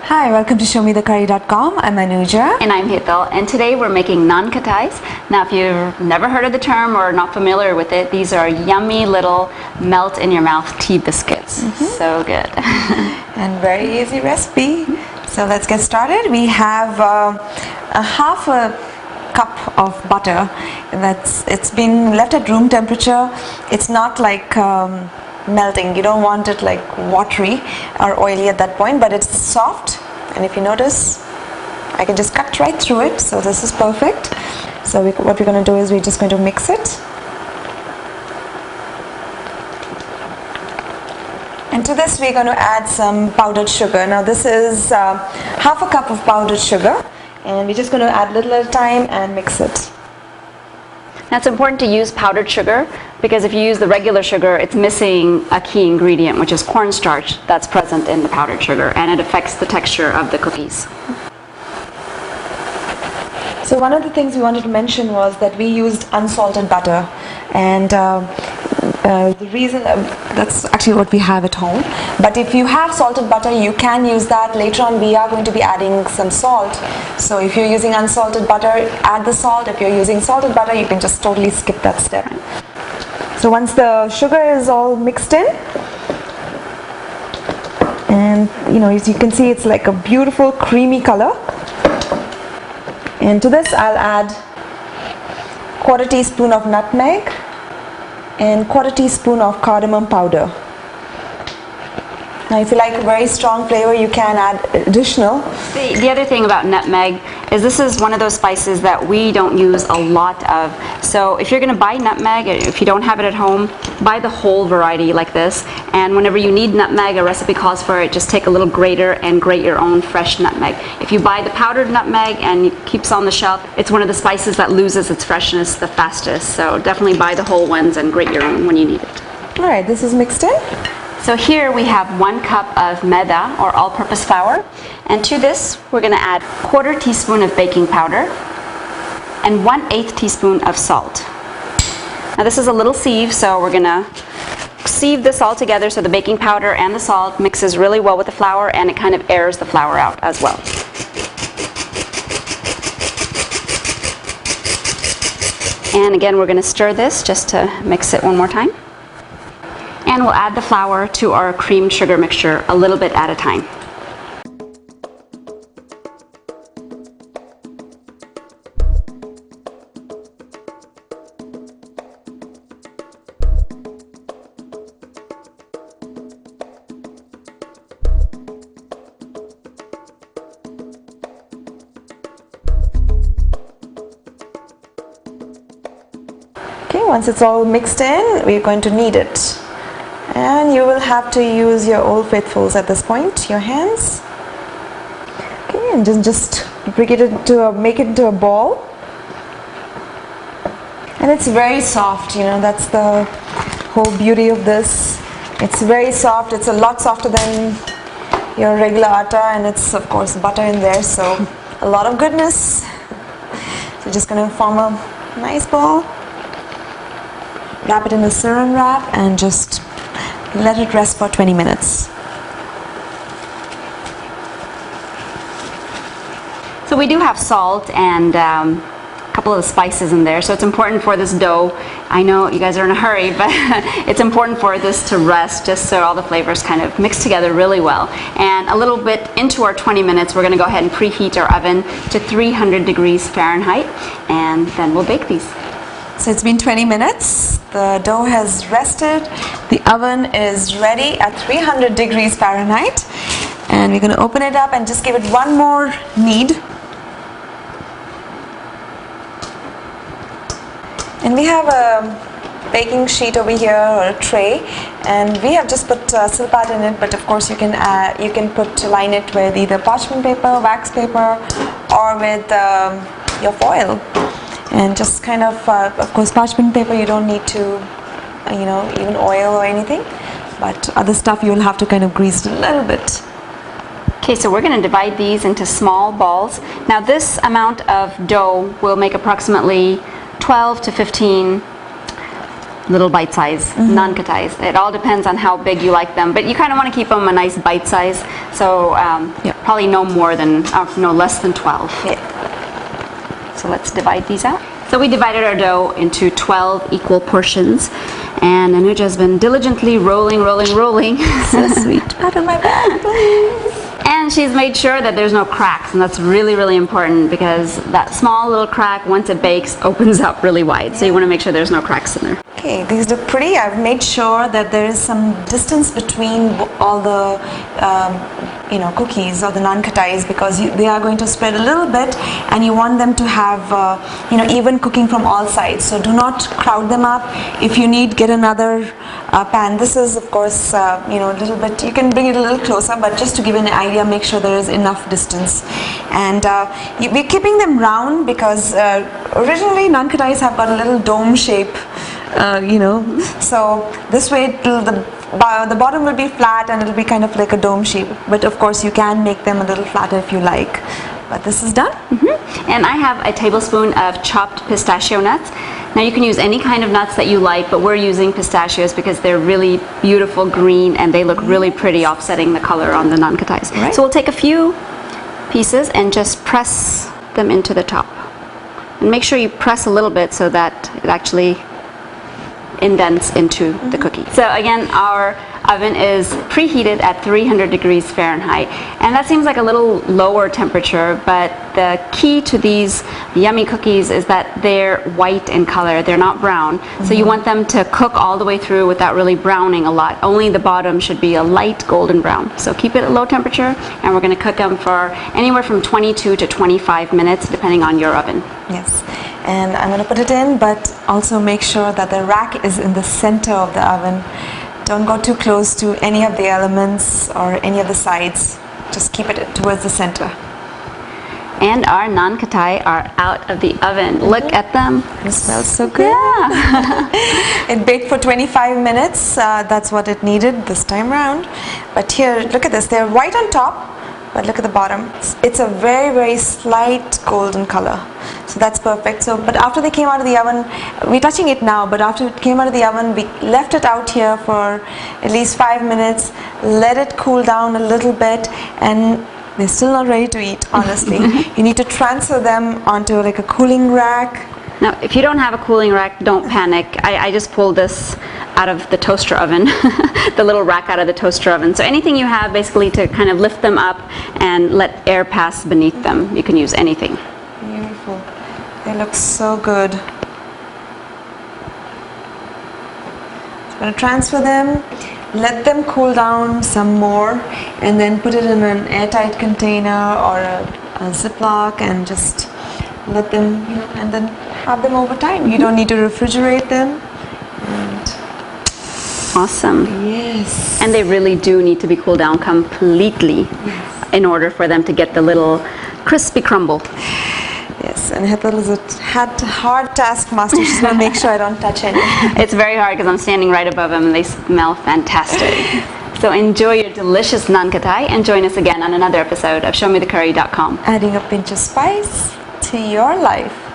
Hi, welcome to ShowMeTheCurry.com. I'm Anuja. And I'm Hital, and today we're making Nan Khatais. Now, if you've never heard of the term or not familiar with it, these are yummy little melt-in-your-mouth tea biscuits. So good. And very easy recipe. So let's get started. We have a half a cup of butter. It's been left at room temperature. It's not like melting. You don't want it like watery or oily at that point, but it's soft. And if you notice, I can just cut right through it, so this is perfect. So what we're going to do is we're just going to mix it. And to this we're going to add some powdered sugar. Now this is half a cup of powdered sugar, and we're just going to add little at a time and mix it. Now, it's important to use powdered sugar because if you use the regular sugar, it's missing a key ingredient, which is cornstarch that's present in the powdered sugar, and it affects the texture of the cookies. So one of the things we wanted to mention was that we used unsalted butter, and the reason that's actually what we have at home. But if you have salted butter, you can use that. Later on we are going to be adding some salt, so if you're using unsalted butter, add the salt. If you're using salted butter, you can just totally skip that step. So once the sugar is all mixed in, and as you can see, it's like a beautiful creamy color. And to this I'll add 1/4 teaspoon of nutmeg and 1/4 teaspoon of cardamom powder. Now if you like a very strong flavor, you can add additional. The other thing about nutmeg is this is one of those spices that we don't use a lot of. So if you're going to buy nutmeg, if you don't have it at home, buy the whole variety like this. And whenever you need nutmeg, a recipe calls for it, just take a little grater and grate your own fresh nutmeg. If you buy the powdered nutmeg and it keeps on the shelf, it's one of the spices that loses its freshness the fastest. So definitely buy the whole ones and grate your own when you need it. Alright, this is mixed in. So here we have 1 cup of Maida, or all-purpose flour, and to this we're going to add 1/4 teaspoon of baking powder and 1/8 teaspoon of salt. Now this is a little sieve, so we're going to sieve this all together so the baking powder and the salt mixes really well with the flour, and it kind of airs the flour out as well. And again, we're going to stir this just to mix it one more time. And we'll add the flour to our creamed sugar mixture a little bit at a time. Okay, once it's all mixed in, we're going to knead it. And you will have to use your Old Faithfuls at this point, your hands. Okay, and just make it into a ball. And it's very soft, that's the whole beauty of this. It's very soft. It's a lot softer than your regular atta, and it's of course butter in there, so a lot of goodness. So just going to form a nice ball, wrap it in a saran wrap, and just let it rest for 20 minutes. So we do have salt and a couple of the spices in there, so it's important for this dough. I know you guys are in a hurry, but it's important for this to rest just so all the flavors kind of mix together really well. And a little bit into our 20 minutes, we're going to go ahead and preheat our oven to 300 degrees Fahrenheit, and then we'll bake these. So it's been 20 minutes. The dough has rested. The oven is ready at 300 degrees Fahrenheit. And we're going to open it up and just give it one more knead. And we have a baking sheet over here, or a tray, and we have just put silpat in it, but of course you can line it with either parchment paper, wax paper, or with your foil. And just kind of course parchment paper you don't need to even oil or anything, but other stuff you'll have to kind of grease it a little bit. Okay, so we're going to divide these into small balls. Now this amount of dough will make approximately 12 to 15 little bite size Nan Khatais. It all depends on how big you like them, but you kind of want to keep them a nice bite size. So probably no more than, no less than 12. Yeah. So let's divide these out. So we divided our dough into 12 equal portions, and Anuja's been diligently rolling. So sweet. Pat on my back, please. And she's made sure that there's no cracks, and that's really, really important because that small little crack, once it bakes, opens up really wide. So you want to make sure there's no cracks in there. Okay, these look pretty. I've made sure that there is some distance between all the cookies or the Nan Khatais, because they are going to spread a little bit, and you want them to have even cooking from all sides. So do not crowd them up. If you need, get another pan. This is, of course, a little bit. You can bring it a little closer, but just to give you an idea, make sure there is enough distance. And we're keeping them round because originally Nan Khatais have got a little dome shape. So this way the bottom will be flat and it'll be kind of like a dome shape, but of course you can make them a little flatter if you like. But this is done. And I have a tablespoon of chopped pistachio nuts. Now you can use any kind of nuts that you like, but we're using pistachios because they're really beautiful green and they look really pretty, offsetting the color on the Nan Khatais. Right. So we'll take a few pieces and just press them into the top. And make sure you press a little bit so that it actually indents into the cookie. So again, our oven is preheated at 300 degrees Fahrenheit, and that seems like a little lower temperature, but the key to these yummy cookies is that they're white in color, they're not brown. So you want them to cook all the way through without really browning a lot. Only the bottom should be a light golden brown. So keep it at low temperature, and we're going to cook them for anywhere from 22 to 25 minutes depending on your oven. Yes. And I'm going to put it in, but also make sure that the rack is in the center of the oven. Don't go too close to any of the elements or any of the sides. Just keep it towards the center. And our Nan Khatai are out of the oven. Look at them. It smells so good. Yeah. It baked for 25 minutes. That's what it needed this time round. But here, look at this. They're white on top, but look at the bottom. It's a very, very slight golden color. So that's perfect. So, but after they came out of the oven, we're touching it now, but after it came out of the oven, we left it out here for at least 5 minutes, let it cool down a little bit, and they're still not ready to eat, honestly. You need to transfer them onto like a cooling rack. Now, if you don't have a cooling rack, don't panic. I just pulled this out of the toaster oven, the little rack out of the toaster oven. So anything you have basically to kind of lift them up and let air pass beneath them, you can use anything. Beautiful. They look so good. So I'm going to transfer them, let them cool down some more, and then put it in an airtight container or a Ziploc and just let them, and then have them over time. You don't need to refrigerate them. And awesome. Yes. And they really do need to be cooled down completely in order for them to get the little crispy crumble. Yes, and Hetal is a hard taskmaster. She's going to make sure I don't touch any. It's very hard because I'm standing right above them and they smell fantastic. So enjoy your delicious Nan Khatai and join us again on another episode of ShowMeTheCurry.com. Adding a pinch of spice to your life.